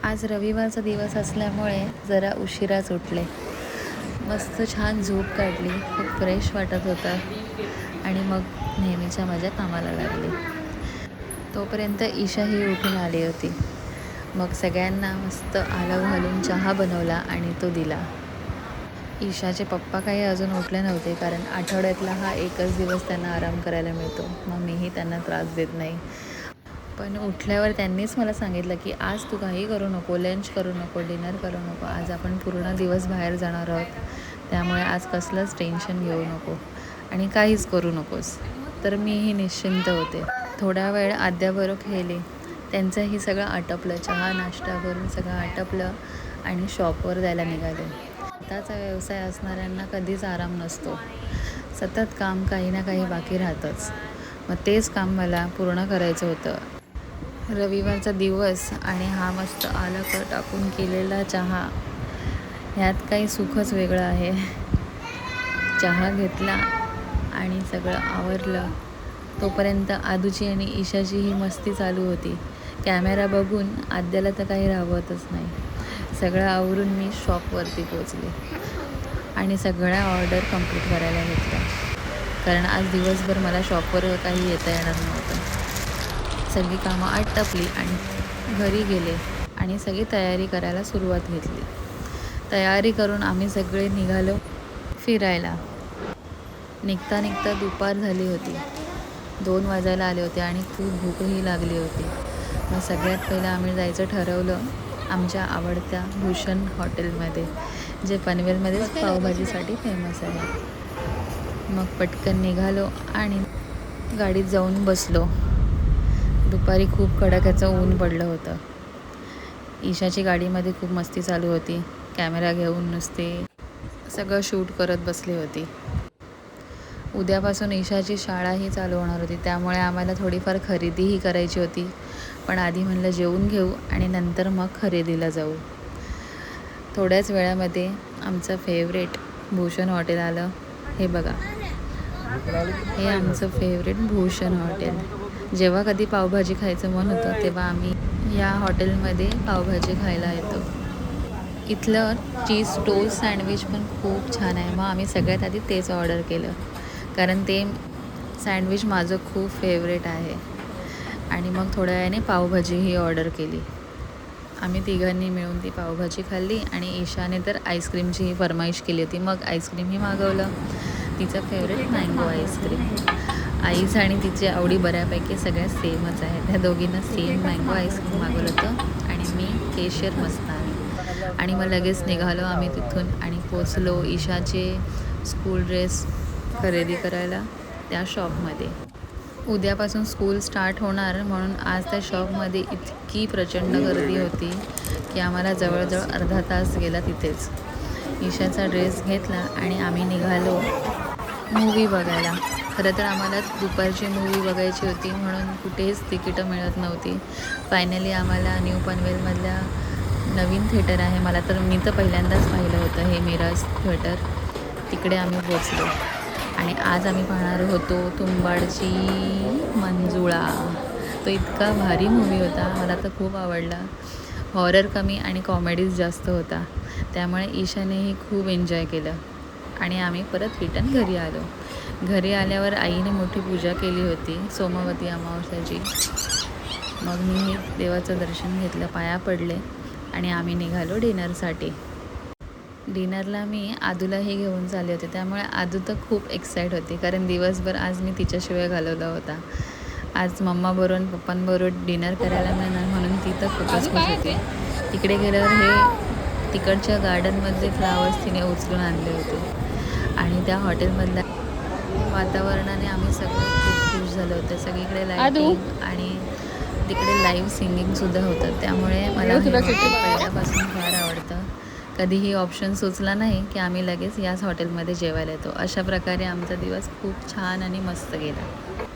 आज रविवारचा दिवस असल्यामुळे जरा उशिराच उठले. मस्त छान झोप काढली, खूप फ्रेश वाटत होतं आणि मग नेहमीच्या माझ्या कामाला लागली. तोपर्यंत ईशाही उठून आली होती. मग सगळ्यांना मस्त आलं घालून चहा बनवला आणि तो दिला. ईशाचे पप्पा काही अजून उठले नव्हते, कारण आठवड्यातला हा एकच दिवस त्यांना आराम करायला मिळतो. मग मीही त्यांना त्रास देत नाही. पण उठल्यावर त्यांनीच मला सांगितलं की आज तू काही करू नको, लंच करू नको, डिनर करू नको. आज आपण पूर्ण दिवस बाहेर जाणार आहोत, त्यामुळे आज कसलंच टेन्शन घेऊ नको आणि काहीच करू नकोस. तर मीही निश्चिंत होते. थोडा वेळ आद्याबरोबर खेळले. त्यांचंही सगळं आटपलं, चहा नाश्ता करून सगळं आटपलं आणि शॉपवर जायला निघाले. स्वतःचा व्यवसाय असणाऱ्यांना कधीच आराम नसतो. सतत काम काही ना काही बाकी राहतंच. मग तेच काम मला पूर्ण करायचं होतं. रविवारचा दिवस आणि हा मस्त आलं टाकून केलेला चहा, ह्यात काही सुखच वेगळं आहे. चहा घेतला आणि सगळं आवरलं. तोपर्यंत आदूची आणि ईशाची ही मस्ती चालू होती. कॅमेरा बघून आद्याला तर काही राहवतच नाही. सगळं आवरून मी शॉपवरती पोचले आणि सगळ्या ऑर्डर कंप्लीट करायला घेतल्या, कारण आज दिवसभर मला शॉपवर काही येता येणार नव्हतं. सगळी कामं आटपली आणि घरी गेले आणि सगळी तयारी करायला सुरुवात घेतली. तयारी करून आम्ही सगळे निघालो फिरायला. निघता निघता दुपार झाली होती. 2 वाजायला आले होते आणि खूप भूकही लागली होती. मग सगळ्यात पहिलं आम्ही जायचं ठरवलं आमच्या आवडत्या भूषण हॉटेलमध्ये, जे पनवेलमध्येच पावभाजीसाठी फेमस आहे. मग पटकन निघालो आणि गाडीत जाऊन बसलो. दुपारी खूप कडाक्याचं ऊन पडलं होतं. ईशाची गाडीमध्ये खूप मस्ती चालू होती. कॅमेरा घेऊन नुसते सगळं शूट करत बसली होती. उद्यापासून ईशाची शाळाही चालू होणार होती, त्यामुळे आम्हाला थोडीफार खरेदीही करायची होती. पण आधी म्हणलं जेवून घेऊ आणि नंतर मग खरेदीला जाऊ. थोड्याच वेळामध्ये आमचं फेवरेट भूषण हॉटेल आलं. हे बघा, हे आमचं फेवरेट भूषण हॉटेल. जेव्हा कधी पावभाजी खायचं मन होतं तेव्हा आम्ही या हॉटेलमध्ये पावभाजी खायला येतो. इथलं चीज टोस्ट सँडविच पण खूप छान आहे. मग आम्ही सगळ्यात आधी तेच ऑर्डर केलं, कारण ते सँडविच माझं खूप फेवरेट आहे. आणि मग थोड्या वेळाने पावभाजीही ऑर्डर केली. आम्ही तिघांनी मिळून ती पावभाजी खाल्ली आणि ईशाने तर आईस्क्रीमचीही फरमाईश केली होती. मग आईस्क्रीमही मागवलं, तिचं फेवरेट मँगो आईस्क्रीम. आईच आणि तिची आवडी बऱ्यापैकी सगळ्या सेमच आहे. त्या दोघींना सेम मँगो आईस्क्रीम मागवलं होतं आणि मी केशर मस्तानी. आणि मग लगेच निघालो आम्ही तिथून आणि पोचलो ईशाचे स्कूल ड्रेस खरेदी करायला त्या शॉपमध्ये. उद्यापासून स्कूल स्टार्ट होणार म्हणून आज त्या शॉपमध्ये इतकी प्रचंड गर्दी होती की आम्हाला जवळजवळ अर्धा तास गेला तिथेच. ईशाचा ड्रेस घेतला आणि आम्ही निघालो मूव्ही बघायला. खरं तर आम्हाला दुपारची मूव्ही बघायची होती, म्हणून कुठेच तिकीटं मिळत नव्हती. फायनली आम्हाला न्यू पनवेलमधल्या नवीन थिएटर आहे, मी तर पहिल्यांदाच पाहिलं होतं हे मिराज थिएटर, तिकडे आम्ही पोचलो. आणि आज आम्ही पाहणार होतो तुंबाडची मंजुळा. तो इतका भारी मूव्ही होता, मला तर खूप आवडला. हॉरर कमी आणि कॉमेडीज जास्त होता, त्यामुळे ईशानेही खूप एन्जॉय केलं. आणि आम्ही परत रिटर्न घरी आलो. घरी आल्यावर आईने मोठी पूजा केली होती सोमवती अमावस्याची. मग मी देवाचं दर्शन घेतलं, पाया पडले आणि आम्ही निघालो डिनरसाठी. डिनरला मी आदूलाही घेऊन चालले होते, त्यामुळे आदू तर खूप एक्साईट होती, कारण दिवसभर आज मी तिच्याशिवाय घालवला होता. आज मम्माबरोबर पप्पांबरोबर डिनर करायला मिळणार म्हणून ती तर खूपच खुश होती. तिकडे गेल्यावर हे तिकडच्या गार्डनमधले फ्लावर्स तिने उचलून आणले होते आणि त्या हॉटेलमधल्या वातावरणाने आम्ही सगळे खूप खुश झालो होतो. सगळीकडे लाईटिंग आणि तिकडे लाईव्ह सिंगिंगसुद्धा होतं, त्यामुळे मला हे पहिल्यापासून फार आवडतं. कधीही ऑप्शन सुचला नाही की आम्ही लगेच याच हॉटेलमध्ये जेवायला येतो. अशा प्रकारे आमचा दिवस खूप छान आणि मस्त गेला.